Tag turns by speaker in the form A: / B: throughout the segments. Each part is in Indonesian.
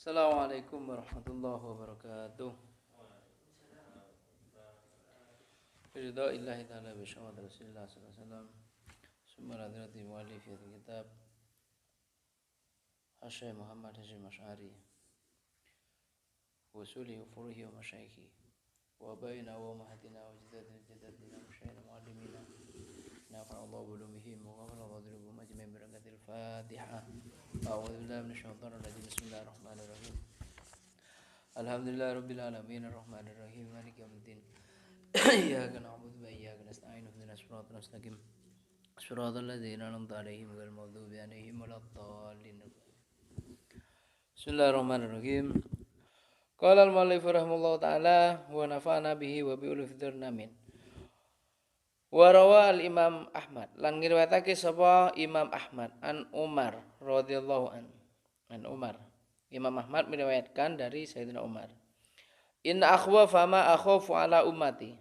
A: Assalamualaikum warahmatullahi wabarakatuh. Ridha illahi ta'ala bi syawad Rasulullah sallallahu alaihi wasallam. Summa hadrati muallif kitab Syekh Muhammad Hashim Asy'ari. Usuli furuhi wa masyayikhi. Wa baina wa mahatina wa jadadina musyayikhina muallimina. Nafa'allahu bulumihim wa ghafara dhunubihim ajma'in bi barakatil Fatihah. A'udzu billahi minasyaitonir rajim. Bismillahirrahmanirrahim. Alhamdulillah rabbil alamin arrahmanir rahim maliki yaumiddin. Iyyaka na'budu wa iyyaka nasta'in ihdinas siratal mustaqim siratal ladzina an'amta 'alaihim ghairil maghdubi 'alaihim waladdallin. Bismillahirrahmanirrahim. Qala al-mu'allif rahimahullahu ta'ala wa nafa'ana bihi wa bi ulufid amin. Wa rawa al-Imam Ahmad lan ngriwayatake sapa Imam Ahmad an Umar radhiyallahu an Umar. Imam Ahmad meriwayatkan dari Sayyidina Umar. Inna akhwafa ma akhafu ala ummati.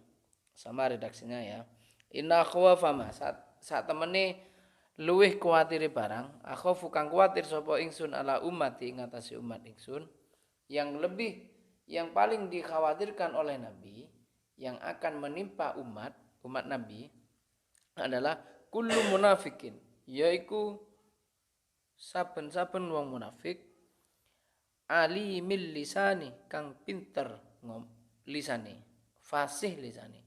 A: Sama redaksinya ya. Inna akhwafa ma saat temene luwih kuwatire barang, akhafu kang kuwatir sapa ingsun ala ummati ngatasi umat ingsun, yang paling dikhawatirkan oleh Nabi yang akan menimpa umat Nabi adalah kullu munafikin, yaiku saben-saben wong munafik alimil lisani kang pinter lisani, fasih lisani.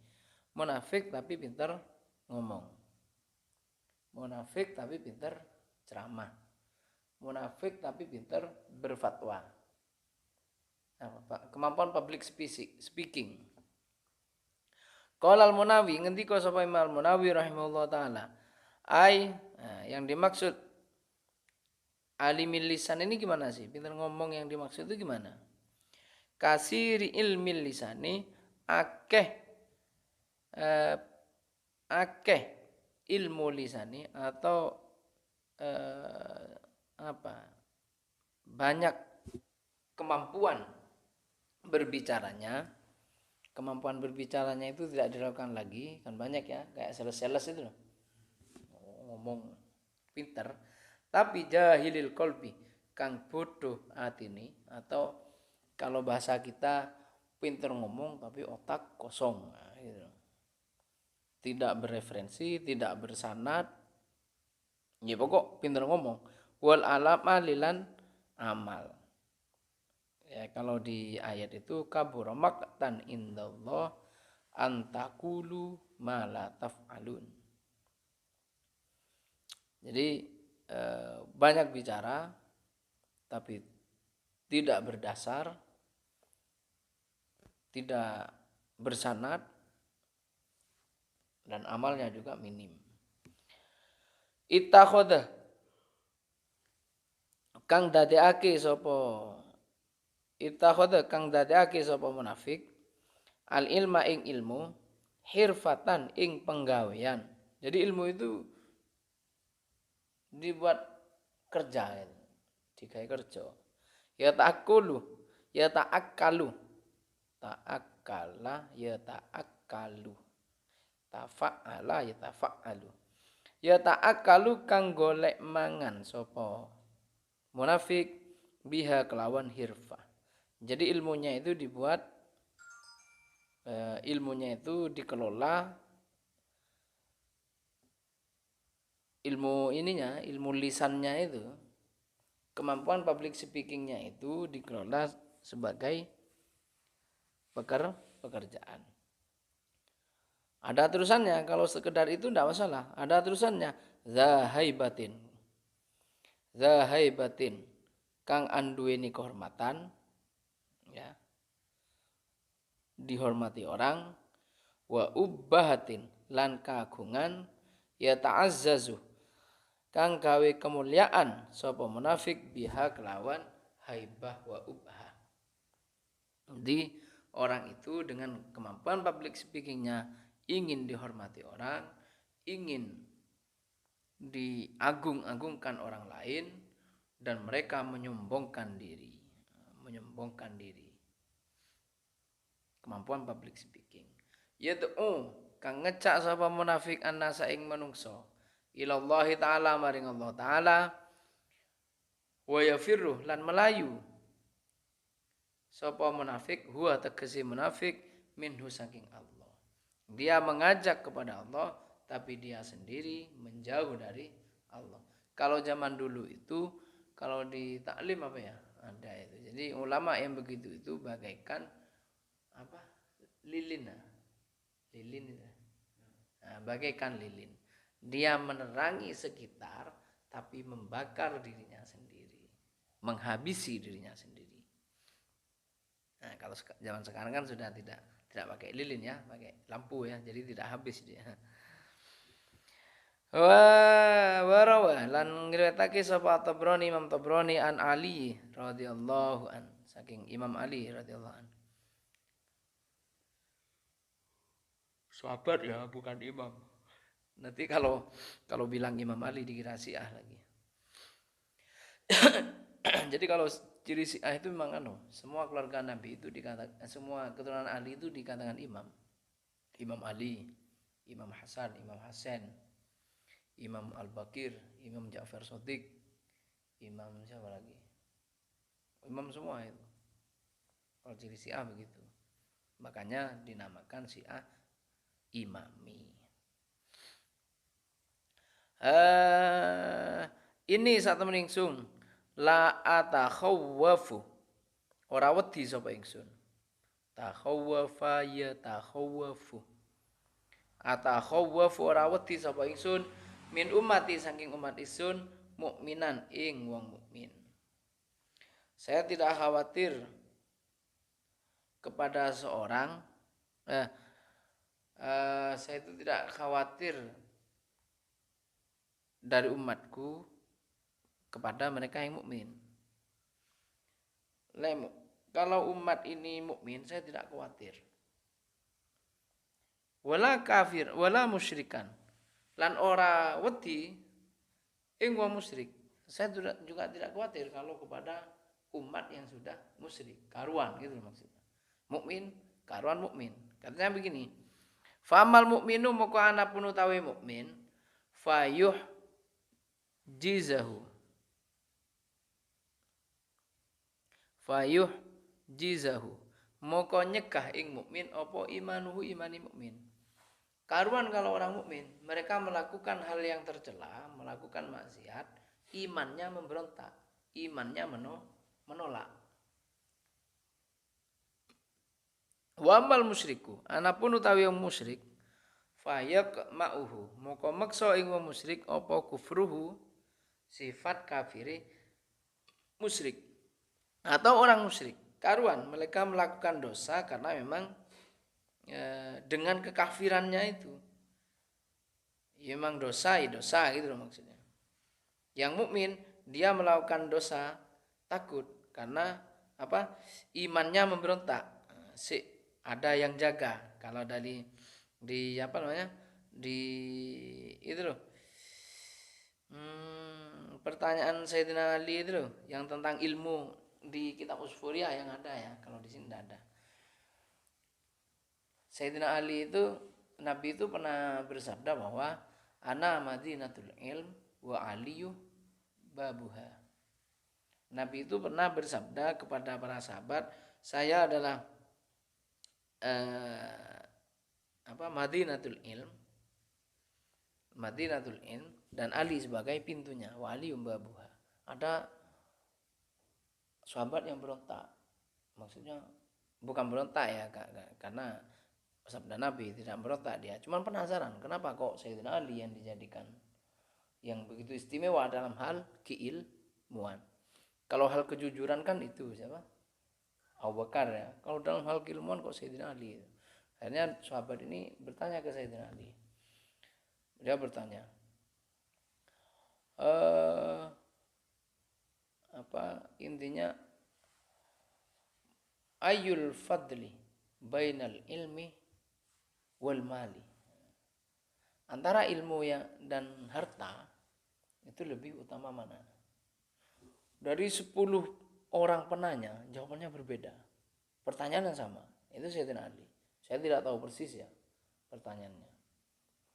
A: Munafik tapi pinter ngomong. Munafik tapi pinter ceramah. Munafik tapi pinter berfatwa. Kemampuan public speaking. Qala al-Munawi ngendika sapa Imam al-Munawi rahimahullah taala. Yang dimaksud alimil lisan ini gimana sih? Pintar ngomong yang dimaksud itu gimana? Kasiri ilmil lisani akeh ilmu lisani atau banyak kemampuan berbicaranya. Kemampuan berbicaranya itu tidak dilakukan lagi, kan banyak ya, kayak sales itu loh. Ngomong pinter tapi jahilil qalbi kang bodoh atine, atau kalau bahasa kita pinter ngomong tapi otak kosong, gitu. Tidak bereferensi, tidak bersanad. Ya pokok pinter ngomong. Wal alam alilan amal. Ya kalau di ayat itu kabura maqtan indallah antakulu ma la taf'alun. Jadi banyak bicara tapi tidak berdasar, tidak bersanad, dan amalnya juga minim. Ittakhadha kang dadekake sapa munafik al ilma ing ilmu hirfatan ing penggawean. Jadi ilmu itu dibuat kerja, digawe kerja. Ya ta'akkalu, ta'akkala, ya ta'akkalu, tafa'ala, ya tafa'alu. Ya ta'akkalu kang golek mangan sapa munafik biha kelawan hirfah. Jadi ilmunya itu dikelola, ilmu lisannya itu, kemampuan public speakingnya itu dikelola sebagai pekerjaan. Ada terusannya, kalau sekedar itu tidak masalah. Ada terusannya, zahaibatin kang anduweni kehormatan, ya, dihormati orang, wa ubbahatin lan kagungan, ya ta'azzazu kang gawe kemuliaan sapa munafik biha kelawan haibah wa ubha. Jadi orang itu dengan kemampuan public speakingnya ingin dihormati orang, ingin diagung-agungkan orang lain, dan mereka menyombongkan diri. Kemampuan public speaking. Yad'u kang ngecak sapa munafik annasa ing manungsa ilallahi ta'ala maring Allah ta'ala, wa yafirru lan melayu sapa munafik huwa tegese munafik minhu saking Allah. Dia mengajak kepada Allah tapi dia sendiri menjauh dari Allah. Kalau zaman dulu itu kalau di taklim apa ya? Ada itu. Jadi ulama yang begitu itu bagaikan apa? Lilin. Lilin itu. Nah, bagaikan lilin. Dia menerangi sekitar tapi membakar dirinya sendiri. Menghabisi dirinya sendiri. Nah, kalau zaman sekarang kan sudah tidak pakai lilin ya, pakai lampu ya, jadi tidak habis dia. Wa lan ngriwayatake sapa Tabrani Imam Tabrani an Ali radhiyallahu an, saking Imam Ali radhiyallahu an. Sahabat ya, bukan imam. Nanti kalau bilang Imam Ali dikira Syiah lagi. Jadi kalau ciri Syiah itu memang semua keluarga Nabi itu dikatakan, semua keturunan Ali itu dikatakan imam. Imam Ali, Imam Hasan, Imam Hasan, Imam Al-Bakir, Imam Ja'far Shadiq, Imam siapa lagi? Imam semua itu. Kalau ciri Syiah begitu. Makanya dinamakan Syiah Imami. Ini satu meningsung la atakhawwafu, ora wedi sapa ingsun. Takhawwafa ya takhawwafu. Atakhawwafu ora wedi sapa ingsun min ummati saking umat ingsun mukminan ing wong mukmin. Saya tidak khawatir kepada seorang saya itu tidak khawatir dari umatku kepada mereka yang mukmin. Kalau umat ini mukmin, saya tidak khawatir. Wala kafir, wala musyrikan. Lan ora wedi ing wong musyrik. Saya juga tidak khawatir kalau kepada umat yang sudah musyrik, karuan gitu maksudnya. Mukmin, karuan mukmin. Katanya begini. Famal mukminu moko ana pun utawi mukmin fayuh jizahu moko nyegah ing mukmin apa imanuhu imani mukmin. Karuan kalau orang mukmin mereka melakukan hal yang tercela, melakukan maksiat, imannya memberontak, imannya menolak. Wamal musyriku anapun utawi wong musyrik fayak ma'uhu moko meksa ing wong musyrik apa kufruhu sifat kafiri musyrik atau orang musyrik. Karuan mereka melakukan dosa karena memang dengan kekafirannya itu. Ya, memang dosa gitu loh maksudnya. Yang mukmin dia melakukan dosa takut karena apa? Imannya memberontak. Ada yang jaga. Kalau di apa namanya? Di itu loh. Pertanyaan Sayyidina Ali itu loh, yang tentang ilmu di kitab Usfuriyah yang ada ya, kalau di sini tidak ada. Sayyidina Ali itu, Nabi itu pernah bersabda bahwa ana madinatul ilm wa aliyu babuha. Nabi itu pernah bersabda kepada para sahabat, saya adalah madinatul ilm dan Ali sebagai pintunya, wa aliyu babuha. Ada sahabat yang berontak, maksudnya bukan berontak ya, karena sabda Nabi tidak berontak dia, cuma penasaran kenapa kok Sayyidina Ali yang dijadikan yang begitu istimewa dalam hal keilmuan. Kalau hal kejujuran kan itu siapa? Abu Bakar ya. Kalau dalam hal keilmuan kok Sayyidina Ali. Akhirnya sahabat ini bertanya ke Sayyidina Ali. Dia bertanya, intinya ayul fadli bainal ilmi wal mali. Antara ilmu dan harta itu lebih utama mana? Dari 10 orang penanya jawabannya berbeda. Pertanyaan yang sama. Itu Sayyidina Ali. Saya tidak tahu persis ya pertanyaannya.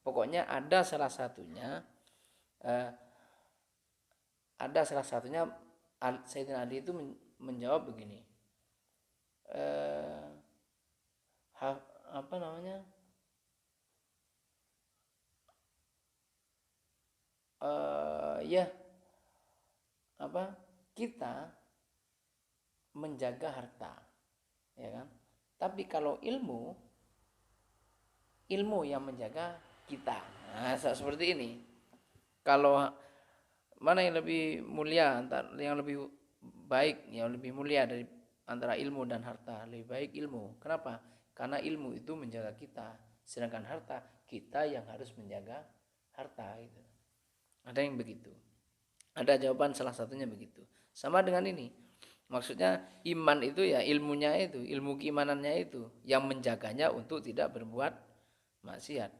A: Pokoknya ada salah satunya Sayyidina Ali itu menjawab begini. eh, apa namanya, ya apa, kita menjaga harta, ya kan? Tapi kalau ilmu yang menjaga kita. Nah, seperti ini. Kalau mana yang lebih mulia, yang lebih baik, yang lebih mulia dari antara ilmu dan harta? Lebih baik ilmu. Kenapa? Karena ilmu itu menjaga kita, sedangkan harta kita yang harus menjaga harta gitu. Ada yang begitu. Ada jawaban salah satunya begitu. Sama dengan ini. Maksudnya iman itu ya ilmunya itu, ilmu keimanannya itu yang menjaganya untuk tidak berbuat maksiat.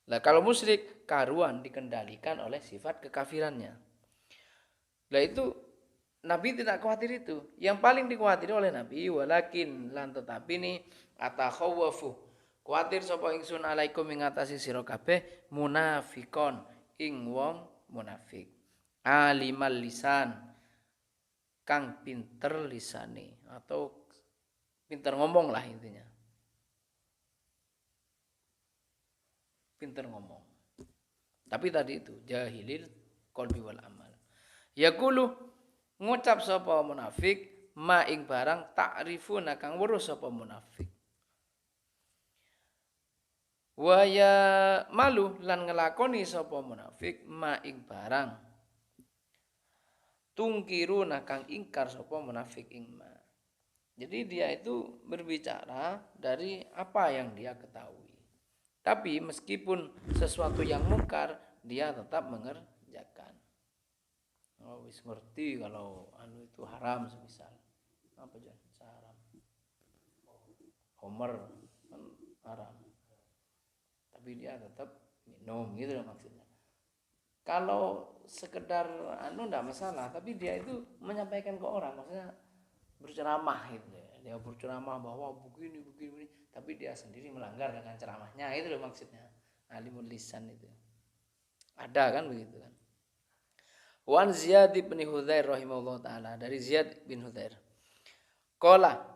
A: Nah, kalau musyrik karuan dikendalikan oleh sifat kekafirannya. Nah, itu Nabi tidak khawatir itu. Yang paling dikhawatir oleh Nabi walakin lan tetapi ini atakhawafu. Khawatir sapa ingsun alaikum ing ngatasi sira kabeh munafikon ing wong munafik. Alimal lisan kang pinter lisane atau pinter ngomong lah intinya. Pinter ngomong. Tapi tadi itu jahilil qalbi wal amal. Yaqulu ngucap sapa munafik ma ing barang ta'rifuna kang weruh sapa munafik. Wa ya malu lan ngelakoni sapa munafik ma ing barang tungkiruna kang ingkar sapa munafik ing ma. Jadi dia itu berbicara dari apa yang dia ketahui. Tapi meskipun sesuatu yang mungkar, dia tetap mengerjakan. Oh, wis ngerti kalau anu itu haram semisal. Apa jangan haram? Homer kan haram. Tapi dia tetap minum gitu loh maksudnya. Kalau sekedar anu enggak masalah, tapi dia itu menyampaikan ke orang, maksudnya berceramah gitu ya. Dia berceramah bahwa begini begini, tapi dia sendiri melanggar dengan ceramahnya, itu loh maksudnya. Alimul lisan itu. Ada kan begitu kan. Wan Ziyad bin Hudzair rahimahullah taala, dari Ziyad bin Hudzair. Qala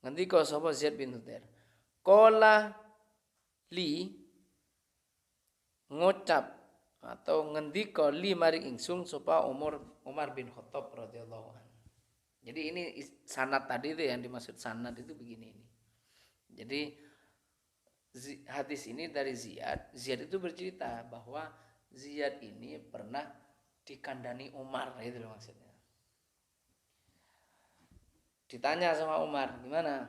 A: ngendika sapa Ziyad bin Hudzair. Qala li ngucap atau ngendika li maring ingsun sapa Umar bin Khattab radhiyallahu anhu. Jadi ini sanad tadi itu yang dimaksud sanad itu begini ini. Jadi hadis ini dari Ziyad. Ziyad itu bercerita bahwa Ziyad ini pernah dikandani Umar, itu loh maksudnya. Ditanya sama Umar, gimana?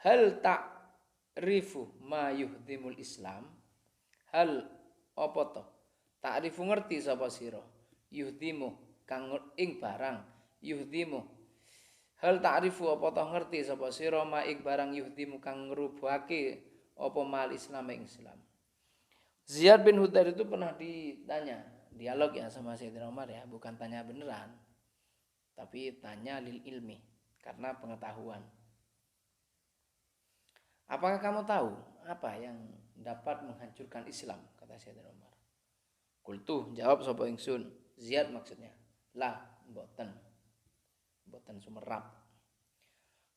A: Hal ta'rifu ma yuhdimul Islam? Hal apa to? Ta'rifu ngerti sapa sira? Yuhdimu kang ing barang yuhdimu. Hal ta'rifu apa to ngerti sapa sira ma ing barang yuhdimu kang ngrubuhake apa mal Islam ing Islam. Ziyad bin Hudzair itu pernah ditanya, dialog ya sama Sayyidina Umar ya, bukan tanya beneran. Tapi tanya lil ilmi, karena pengetahuan. Apakah kamu tahu apa yang dapat menghancurkan Islam? Kata Sayyidina Umar. Kultu jawab sapa ingsun, Ziyad maksudnya. Lah, mboten. Mboten sumerap.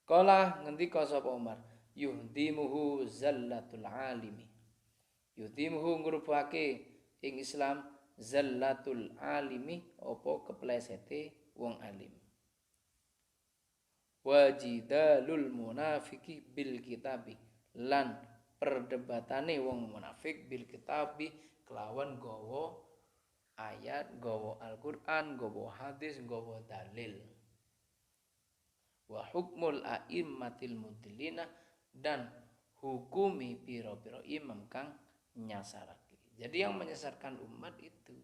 A: Kala ngendika sapa Umar, yuhdimuhu zallatul alimi. Yuhdimuhu ngrubuhake ing Islam zallatul alimi apa keplesete wong alim. Wajidalul munafiki bil kitabi lan perdebatane wong munafik bil kitabi kelawan gawa ayat, gawa Al-Qur'an, gawa hadis, gawa dalil. Wa hukmul a'immatil mudillina dan hukumi piro-piro imam kang nyasarake. Jadi yang menyesarkan umat itu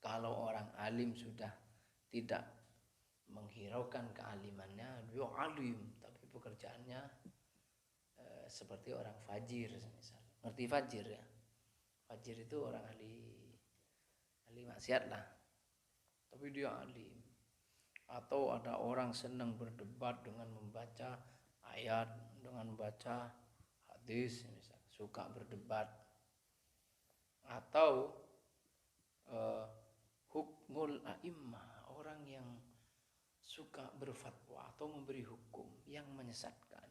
A: kalau orang alim sudah tidak menghiraukan kealimannya, dia alim tapi pekerjaannya seperti orang fajir misalnya. Ngerti fajir ya? Fajir itu orang ahli maksiat lah. Tapi dia alim. Atau ada orang senang berdebat dengan membaca ayat, dengan membaca hadis misalnya, suka berdebat. Atau hukmul a'immah, orang yang suka berfatwa atau memberi hukum yang menyesatkan.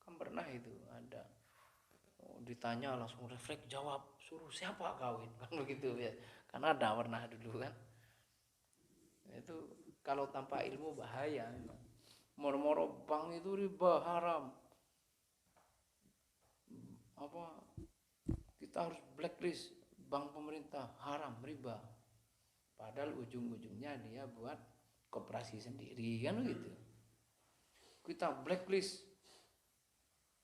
A: Kan pernah itu ada ditanya langsung refleks jawab, suruh siapa kawin, kan begitu ya. Karena ada pernah dulu kan. Itu kalau tanpa ilmu bahaya. Moro-moro bank itu riba haram. Apa kita harus blacklist bank pemerintah haram riba. Padahal ujung-ujungnya dia buat koperasi sendiri kan gitu. Kita blacklist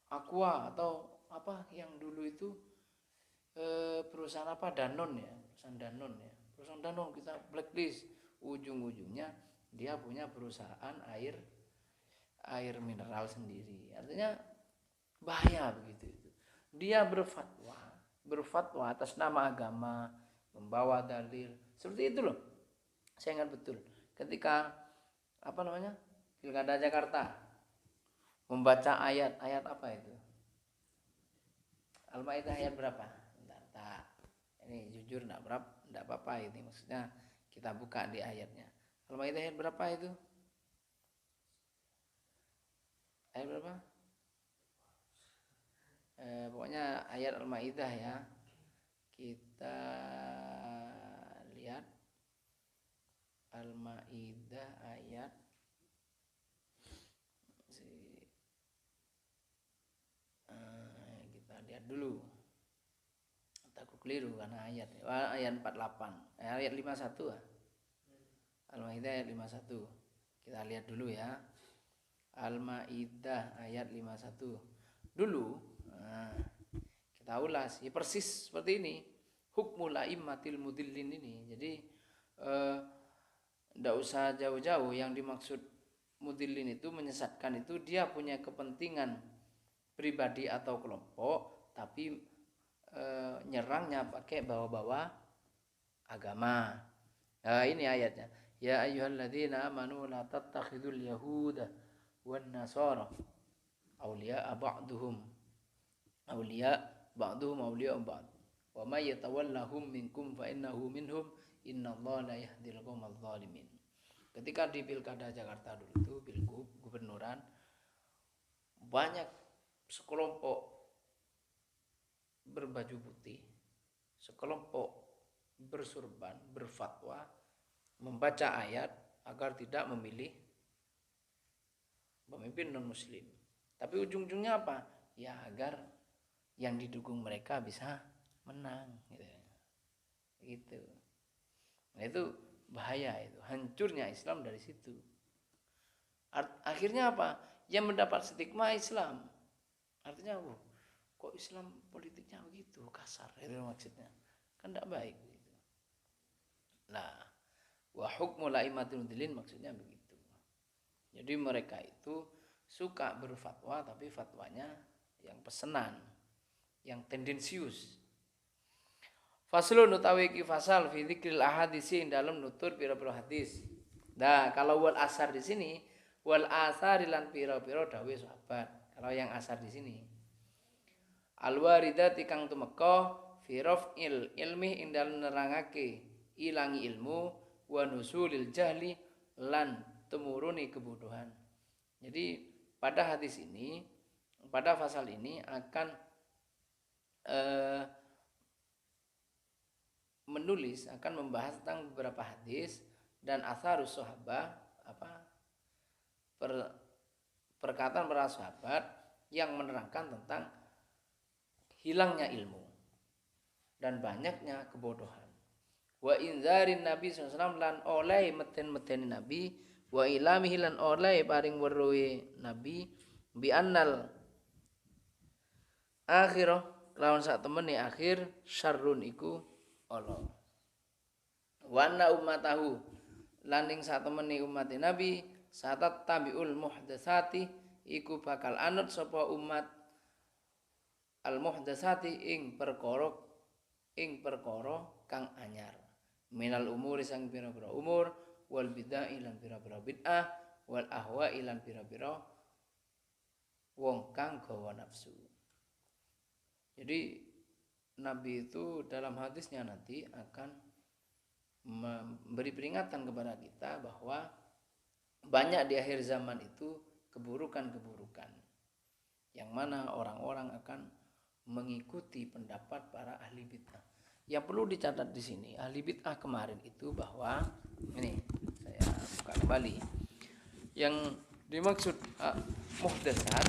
A: Aqua atau apa yang dulu itu perusahaan apa Danone ya, perusahaan Danone kita blacklist, ujung-ujungnya dia punya perusahaan air mineral sendiri. Artinya bahaya begitu itu. Dia berfatwa atas nama agama, membawa dalil seperti itu loh. Saya ingat betul ketika apa namanya Pilkada Jakarta membaca ayat apa itu, Al-Maidah ayat berapa? Bentar. Ini jujur enggak apa-apa ini, maksudnya kita buka di ayatnya. Al-Maidah ayat berapa itu? Ayat berapa? Pokoknya ayat Al-Maidah ya. Kita lihat Al-Maidah ayat kita lihat dulu. Takut keliru karena ayat 48, ayat 51 ah. Al-Maidah ayat 51. Kita lihat dulu ya. Al-Maidah ayat 51. Dulu kita ulas ya persis seperti ini. Hukmul a'immatil mudillin ini. Jadi tidak usah jauh-jauh, yang dimaksud mudillin itu menyesatkan itu dia punya kepentingan pribadi atau kelompok tapi nyerangnya pakai bawa-bawa agama. Ini ayatnya. Ya ayyuhalladzina amanu la tattakhidul yahuda wan nasara awliya ba'duhum awliya ba'd. Wa may yatawallahum minkum fa innahu minhum innallaha la yahdil qaumadz zalimin. Ketika di Pilkada Jakarta dulu itu Pilgub gubernuran, banyak sekelompok berbaju putih, sekelompok bersurban, berfatwa, membaca ayat agar tidak memilih pemimpin non muslim. Tapi ujung-ujungnya apa? Ya agar yang didukung mereka bisa menang gitu. Nah, itu bahaya, itu hancurnya Islam dari situ. Akhirnya apa? Yang mendapat stigma Islam. Artinya kok Islam politiknya begitu kasar, itu maksudnya. Kan tidak baik gitu. Nah, wa hukmul a'immatil mudillin maksudnya begitu. Jadi mereka itu suka berfatwa tapi fatwanya yang pesenan, yang tendensius. Faslun utawi iki fasal fi dzikril ahadisi dalam nutur pira-pira hadis. Nah, kalau wal asar di sini, wal asari lan pira-pira dawuh sahabat. Kalau yang asar di sini, al waridati kang tumeka fi raf'il ilmi ing dalem nerangake ilangi ilmu wa nusulil jahli lan temuruni kebodohan. Jadi pada hadis ini, pada fasal ini akan akan membahas tentang beberapa hadis dan atharus sahabah, perkataan para sahabat yang menerangkan tentang hilangnya ilmu dan banyaknya kebodohan. Wa inzarin Nabi SAW lan oleh meten-meteni Nabi, wa ilamihi lan oleh paring weruhe Nabi bi annal akhirah lawan sak temene akhir syarrun iku Allah. Wana ummatahu landing sak temene umat Nabi satat tabiul muhdatsati iku bakal anut sapa umat al muhdatsati ing perkara kang anyar minal umuri sang pira-pira umur wal bid'ah lan pira-pira bid'ah wal ahwa lan pira-pira wong kang gawa nafsu. Jadi Nabi itu dalam hadisnya nanti akan memberi peringatan kepada kita bahwa banyak di akhir zaman itu keburukan-keburukan, yang mana orang-orang akan mengikuti pendapat para ahli bid'ah. Yang perlu dicatat di sini, ahli bid'ah kemarin itu bahwa ini saya buka kembali. Yang dimaksud muhdatsat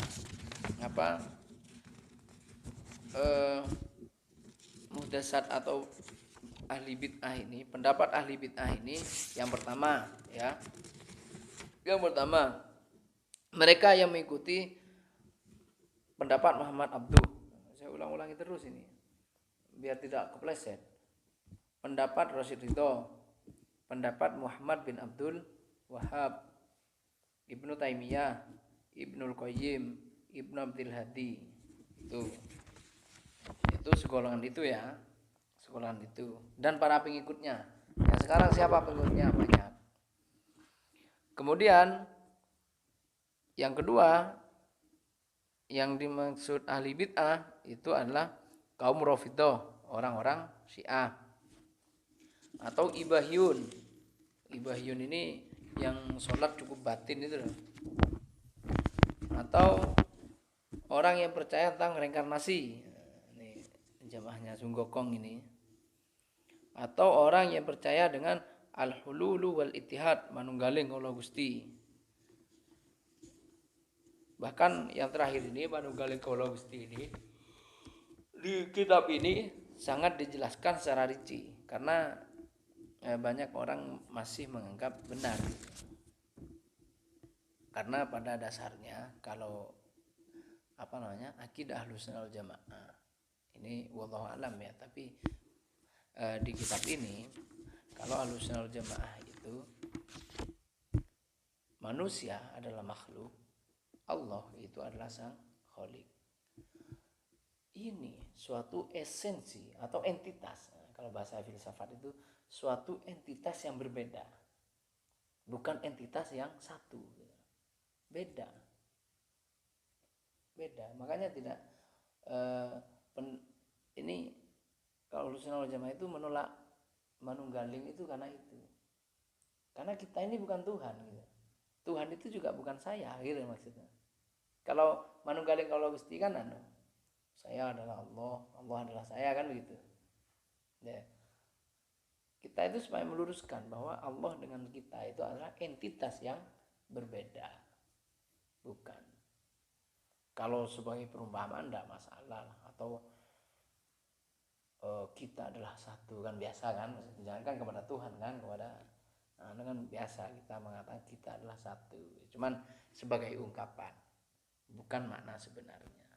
A: apa? Muhdatsat atau ahli bid'ah ini, pendapat ahli bid'ah ini yang pertama ya. Yang pertama, mereka yang mengikuti pendapat Muhammad Abduh. Saya ulang-ulangi terus ini biar tidak kepleset. Pendapat Rasyid Ridho, pendapat Muhammad bin Abdul Wahab, Ibnu Taimiyah, Ibnul Qayyim, Ibnu Abdul Hadi. Itu segolongan itu ya. Segolongan itu dan para pengikutnya. Yang sekarang siapa pengikutnya? Banyak. Kemudian yang kedua, yang dimaksud ahli bid'ah itu adalah kaum Rafidhah, orang-orang Syiah. Atau Ibahyun. Ibahyun ini yang sholat cukup batin itu loh. Atau orang yang percaya tentang reinkarnasi. Ini jamaahnya Sunggokong ini. Atau orang yang percaya dengan al-hululu wal ittihad, manunggaling Allah Gusti. Bahkan yang terakhir ini, manunggaling Allah Gusti ini, di kitab ini sangat dijelaskan secara rinci karena banyak orang masih menganggap benar. Karena pada dasarnya kalau akidah Ahlussunnah wal Jamaah ini wallahu alam ya, tapi di kitab ini kalau Ahlussunnah wal Jamaah itu manusia adalah makhluk, Allah itu adalah sang khalik. Ini suatu esensi atau entitas. Kalau bahasa filsafat itu suatu entitas yang berbeda, bukan entitas yang satu. Beda. Makanya tidak ini kalau Ahlussunnah wal Jamaah itu menolak manunggaling itu karena itu. Karena kita ini bukan Tuhan gitu. Tuhan itu juga bukan saya gitu maksudnya. Kalau manunggaling kalau Gusti kan saya adalah Allah, Allah adalah saya kan begitu. Ya. Kita itu supaya meluruskan bahwa Allah dengan kita itu adalah entitas yang berbeda. Bukan. Kalau sebagai perumpamaan tidak masalah, atau kita adalah satu kan biasa kan, jangan kan kepada Tuhan kan, kepada dengan biasa kita mengatakan kita adalah satu. Cuman sebagai ungkapan, bukan makna sebenarnya.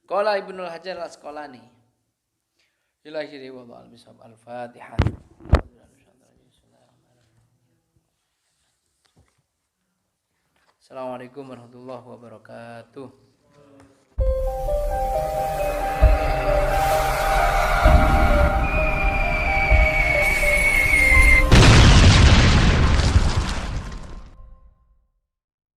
A: Qala Ibnul Hajar Al-Asqalani. Ilahi wa al-Fatihah. Assalamualaikum warahmatullahi wabarakatuh.